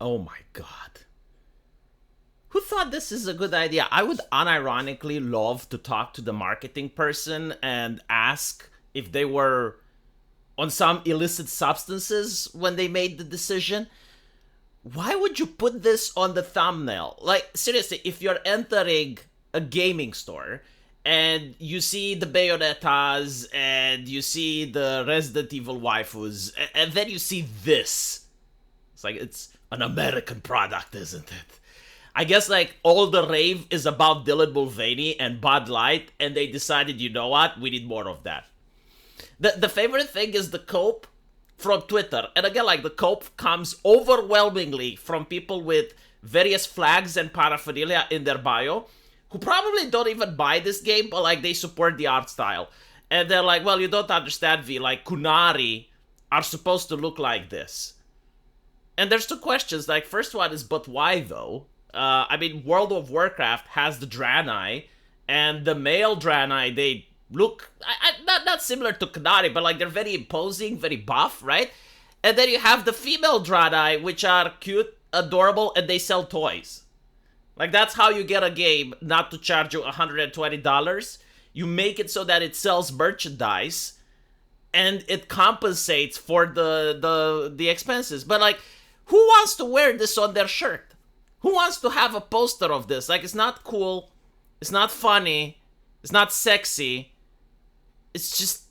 Oh my god. Who thought this is a good idea? I would unironically love to talk to the marketing person and ask if they were on some illicit substances when they made the decision. Why would you put this on the thumbnail? Like, seriously, if you're entering a gaming store and you see the Bayonettas and you see the Resident Evil waifus, and then you see this, it's like, it's an American product, isn't it? I guess like all the rave is about Dylan Mulvaney and Bud Light, and they decided, you know what, we need more of that. The favorite thing is the cope from Twitter. And again, like the cope comes overwhelmingly from people with various flags and paraphernalia in their bio who probably don't even buy this game, but like they support the art style. And they're like, well, you don't understand, V. Like Kunari are supposed to look like this. And there's two questions. Like, first one is, but why though? I mean, World of Warcraft has the Draenei, and the male Draenei, they look not similar to Kanari, but like they're very imposing, very buff, right? And then you have the female Draenei, which are cute, adorable, and they sell toys. Like that's how you get a game not to charge you $120. You make it so that it sells merchandise, and it compensates for the expenses. But like, who wants to wear this on their shirt? Who wants to have a poster of this? Like, it's not cool. It's not funny. It's not sexy. It's just,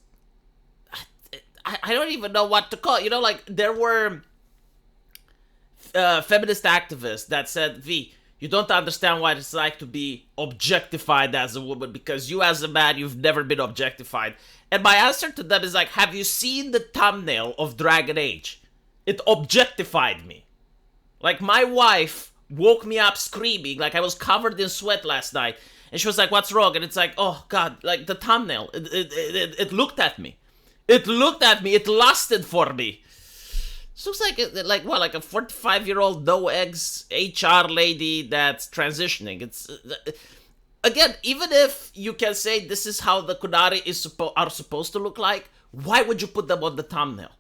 I don't even know what to call it. You know, like, there were feminist activists that said, V, you don't understand what it's like to be objectified as a woman because you as a man, you've never been objectified. And my answer to them is like, have you seen the thumbnail of Dragon Age? It objectified me. Like, my wife woke me up screaming, like I was covered in sweat last night. And she was like, what's wrong? And it's like, oh God, like the thumbnail, it looked at me. It looked at me, it lusted for me. It looks like what, like a 45-year-old no eggs HR lady that's transitioning. It's again, even if you can say this is how the Kunari are supposed to look like, why would you put them on the thumbnail?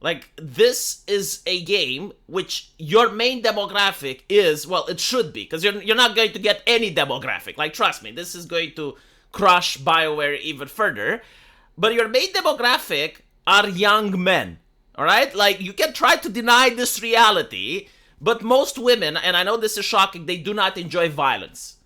Like, this is a game which your main demographic is, well, it should be, because you're not going to get any demographic. Like, trust me, this is going to crush Bioware even further. But your main demographic are young men, all right? Like, you can try to deny this reality, but most women, and I know this is shocking, they do not enjoy violence.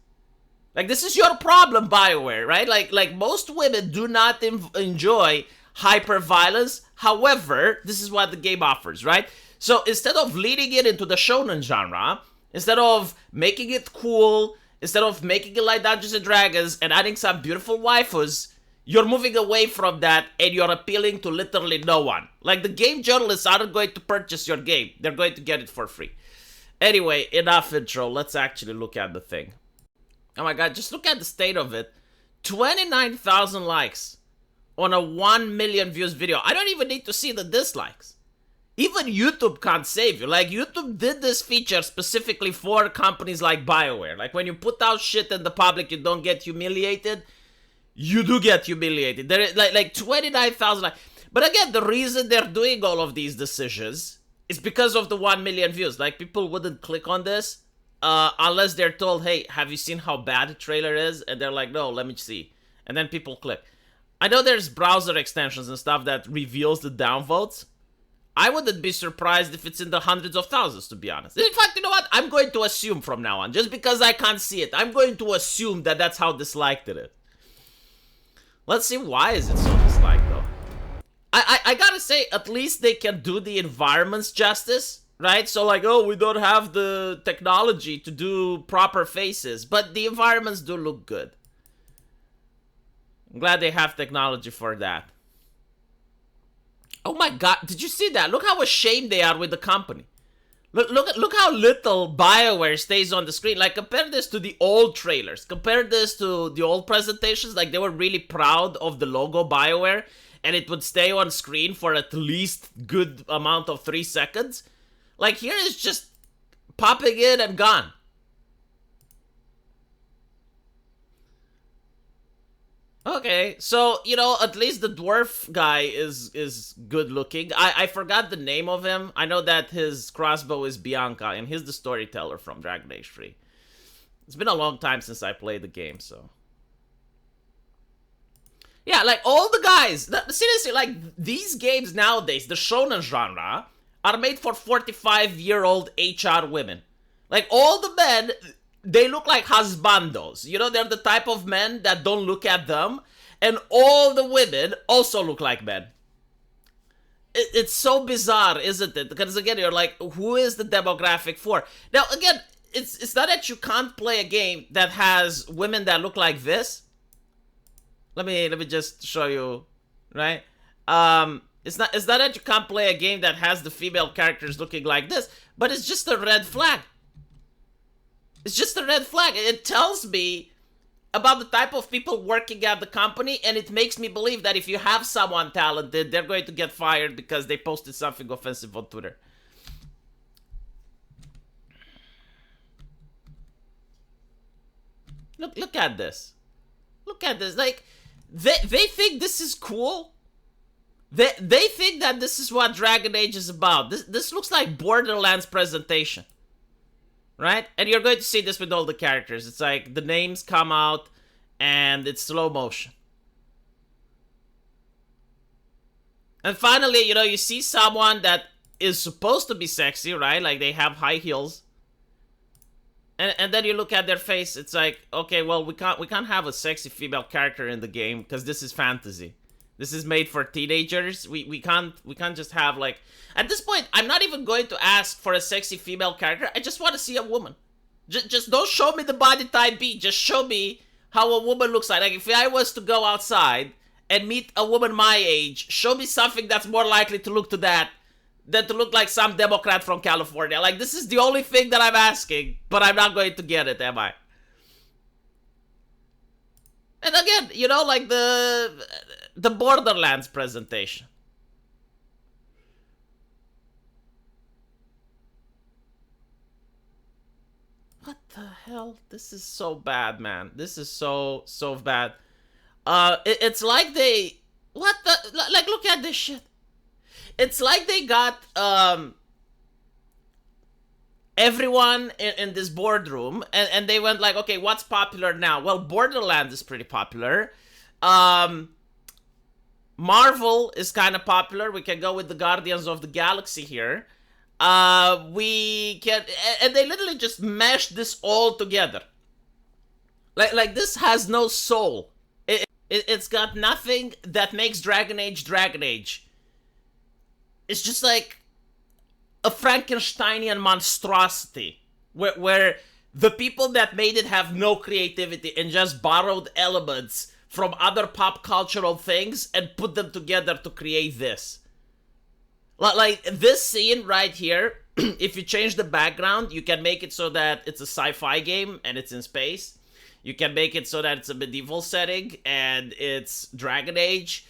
Like, this is your problem, Bioware, right? Like most women do not enjoy hyper-violence. However, this is what the game offers, right? So instead of leading it into the shonen genre, instead of making it cool, instead of making it like Dungeons and Dragons and adding some beautiful waifus, you're moving away from that and you're appealing to literally no one. Like, the game journalists aren't going to purchase your game. They're going to get it for free. Anyway, enough intro. Let's actually look at the thing. Oh my god, just look at the state of it. 29,000 likes on a 1 million views video. I don't even need to see the dislikes. Even YouTube can't save you. Like, YouTube did this feature specifically for companies like Bioware. Like, when you put out shit in the public, you don't get humiliated. You do get humiliated. There is like 29,000 likes. But again, the reason they're doing all of these decisions is because of the 1 million views. Like, people wouldn't click on this unless they're told, hey, have you seen how bad the trailer is? And they're like, no, let me see. And then people click. I know there's browser extensions and stuff that reveals the downvotes. I wouldn't be surprised if it's in the hundreds of thousands, to be honest. In fact, you know what? I'm going to assume from now on. Just because I can't see it, I'm going to assume that that's how disliked it is. Let's see, why is it so disliked, though? I gotta say, at least they can do the environments justice, right? So like, oh, we don't have the technology to do proper faces, but the environments do look good. I'm glad they have technology for that. Oh my god, did you see that? Look how ashamed they are with the company. Look how little Bioware stays on the screen. Like, compare this to the old trailers. Compare this to the old presentations. Like, they were really proud of the logo Bioware, and it would stay on screen for at least good amount of 3 seconds. Like, here is just popping in and gone. Okay, so you know, at least the dwarf guy is good looking. I forgot the name of him. I know that his crossbow is Bianca, and he's the storyteller from Dragon Age 3. It's been a long time since I played the game, so yeah, like all the guys. Seriously, like these games nowadays, the shonen genre, are made for 45-year-old HR women. Like all the men, they look like husbandos. You know, they're the type of men that don't look at them, and all the women also look like men. It's so bizarre, isn't it? Because again, you're like, who is the demographic for? Now, again, it's not that you can't play a game that has women that look like this. Let me just show you, right? It's not that you can't play a game that has the female characters looking like this, but it's just a red flag. It's just a red flag. It tells me about the type of people working at the company, and it makes me believe that if you have someone talented, they're going to get fired because they posted something offensive on Twitter. Look at this. Look at this. Like, they think this is cool. They think that this is what Dragon Age is about. This looks like Borderlands presentation. Right? And you're going to see this with all the characters. It's like the names come out and it's slow motion. And finally, you know, you see someone that is supposed to be sexy, right? Like they have high heels. And then you look at their face, it's like, okay, well, we can't have a sexy female character in the game because this is fantasy. This is made for teenagers. We can't just have like, at this point, I'm not even going to ask for a sexy female character. I just want to see a woman. Just don't show me the body type B. Just show me how a woman looks like. Like if I was to go outside and meet a woman my age, show me something that's more likely to look to that than to look like some Democrat from California. Like this is the only thing that I'm asking, but I'm not going to get it, am I? And again, you know, like the Borderlands presentation. What the hell? This is so bad, man. This is so bad. It's like they, what the, like look at this shit. It's like they got everyone in this boardroom and they went like, okay, what's popular now? Well, Borderlands is pretty popular. Marvel is kind of popular. We can go with the Guardians of the Galaxy here. We can, and they literally just meshed this all together. Like this has no soul. It's got nothing that makes Dragon Age Dragon Age. It's just like a Frankensteinian monstrosity where the people that made it have no creativity and just borrowed elements from other pop cultural things and put them together to create this. Like this scene right here, if you change the background, you can make it so that it's a sci-fi game and it's in space. You can make it so that it's a medieval setting and it's Dragon Age.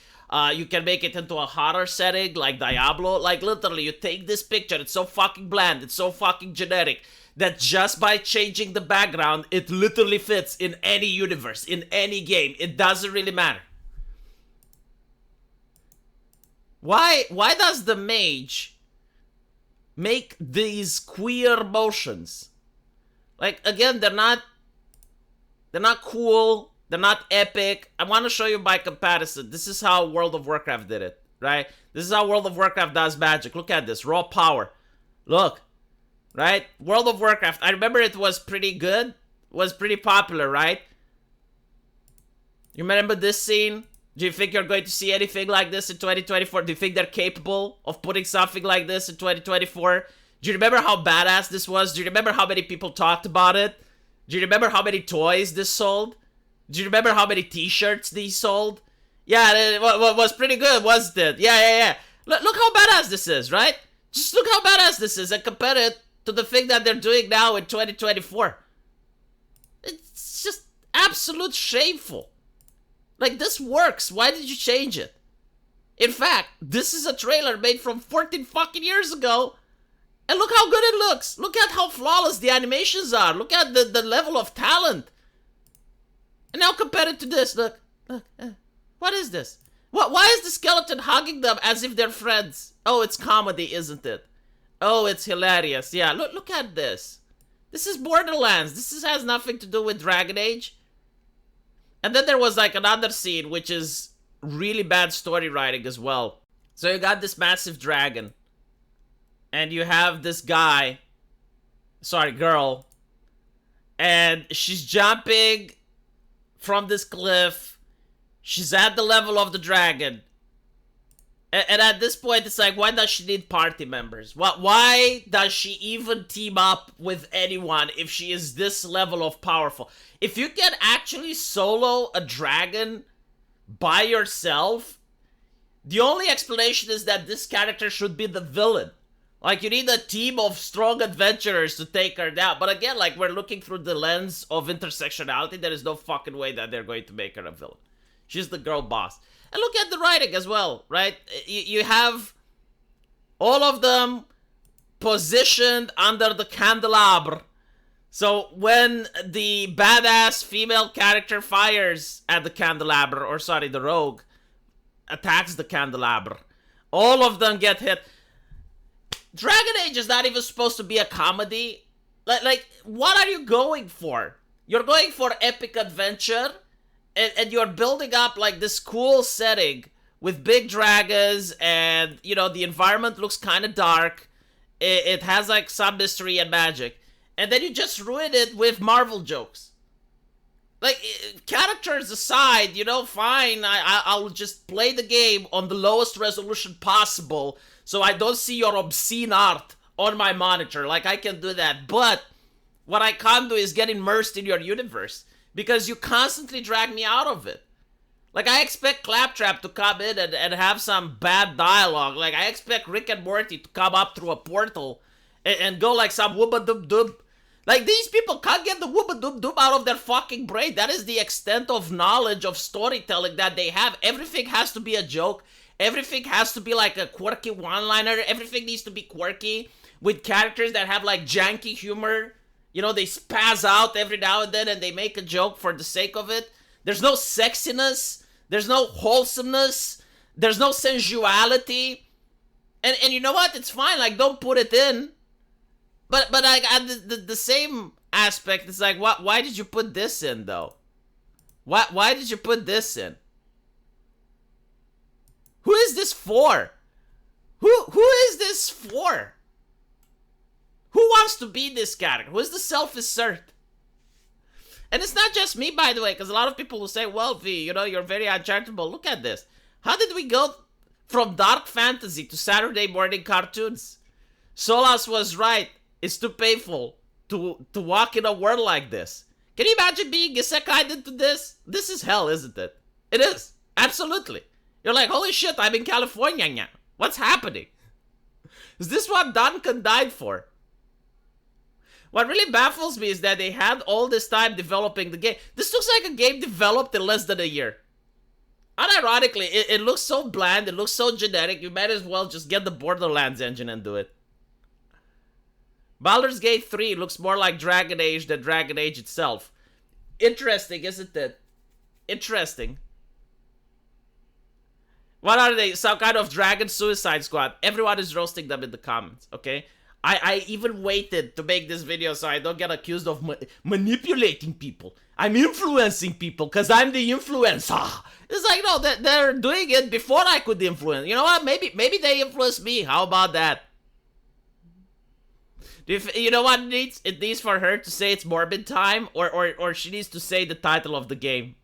You can make it into a horror setting like Diablo. Like literally, you take this picture, it's so fucking bland, it's so fucking generic, that just by changing the background, it literally fits in any universe, in any game. It doesn't really matter. Why does the mage make these queer motions? Like, again, they're not cool. They're not epic. I want to show you by comparison. This is how World of Warcraft did it, right? This is how World of Warcraft does magic. Look at this. Raw power. Look. Right? World of Warcraft. I remember it was pretty good. Was pretty popular, right? You remember this scene? Do you think you're going to see anything like this in 2024? Do you think they're capable of putting something like this in 2024? Do you remember how badass this was? Do you remember how many people talked about it? Do you remember how many toys this sold? Do you remember how many t-shirts these sold? Yeah, it was pretty good, wasn't it? Yeah. Look how badass this is, right? Just look how badass this is and compare it to the thing that they're doing now in 2024. It's just absolute shameful. Like, this works. Why did you change it? In fact, this is a trailer made from 14 fucking years ago. And look how good it looks. Look at how flawless the animations are. Look at the level of talent. And now compare it to this. Look. Look, what is this? Why is the skeleton hugging them as if they're friends? Oh, it's comedy, isn't it? Oh, it's hilarious. Yeah, look at this. This is Borderlands. This has nothing to do with Dragon Age. And then there was like another scene, which is really bad story writing as well. So you got this massive dragon. And you have this guy. Sorry, girl. And she's jumping from this cliff. She's at the level of the dragon. And at this point, it's like, why does she need party members? Why does she even team up with anyone if she is this level of powerful? If you can actually solo a dragon by yourself, the only explanation is that this character should be the villain. Like, you need a team of strong adventurers to take her down. But again, like, we're looking through the lens of intersectionality. There is no fucking way that they're going to make her a villain. She's the girl boss. And look at the writing as well, right? You have all of them positioned under the candelabra. So when the badass female character fires at the candelabra, or sorry, the rogue attacks the candelabra, all of them get hit. Dragon Age is not even supposed to be a comedy. Like, what are you going for? You're going for epic adventure, and you're building up like this cool setting with big dragons, and you know the environment looks kind of dark. It has like some mystery and magic, and then you just ruin it with Marvel jokes. Like, characters aside, you know, fine. I'll just play the game on the lowest resolution possible, so I don't see your obscene art on my monitor. Like, I can do that, but what I can't do is get immersed in your universe, because you constantly drag me out of it. Like, I expect Claptrap to come in and have some bad dialogue. Like, I expect Rick and Morty to come up through a portal and go like some whoop-a-doop-doop. Like, these people can't get the whoop-a-doop-doop out of their fucking brain. That is the extent of knowledge of storytelling that they have. Everything has to be a joke. Everything has to be like a quirky one-liner. Everything needs to be quirky with characters that have like janky humor. You know, they spaz out every now and then and they make a joke for the sake of it. There's no sexiness. There's no wholesomeness. There's no sensuality. And you know what? It's fine. Like, don't put it in. But like, the same aspect, it's like, why did you put this in, though? Why did you put this in? Who is this for? Who is this for? Who wants to be this character? Who is the self-assert? And it's not just me, by the way, because a lot of people will say, well, V, you know, you're very uncharitable. Look at this. How did we go from dark fantasy to Saturday morning cartoons? Solas was right. It's too painful to walk in a world like this. Can you imagine being isekai'd into this? This is hell, isn't it? It is. Absolutely. You're like, holy shit, I'm in California now. What's happening? Is this what Duncan died for? What really baffles me is that they had all this time developing the game. This looks like a game developed in less than a year. Unironically, it looks so bland, it looks so generic, you might as well just get the Borderlands engine and do it. Baldur's Gate 3 looks more like Dragon Age than Dragon Age itself. Interesting, isn't it? Interesting. What are they? Some kind of dragon suicide squad. Everyone is roasting them in the comments, okay? I even waited to make this video so I don't get accused of manipulating people. I'm influencing people because I'm the influencer. It's like, no, they're doing it before I could influence. You know what? Maybe they influenced me. How about that? You know what it needs? It needs for her to say it's Morbid time, or she needs to say the title of the game.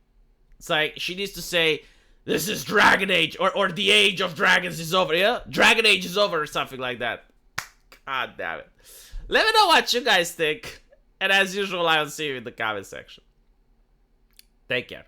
It's like, she needs to say, this is Dragon Age, or the Age of Dragons is over, yeah? Dragon Age is over, or something like that. God damn it. Let me know what you guys think. And as usual, I will see you in the comment section. Take care.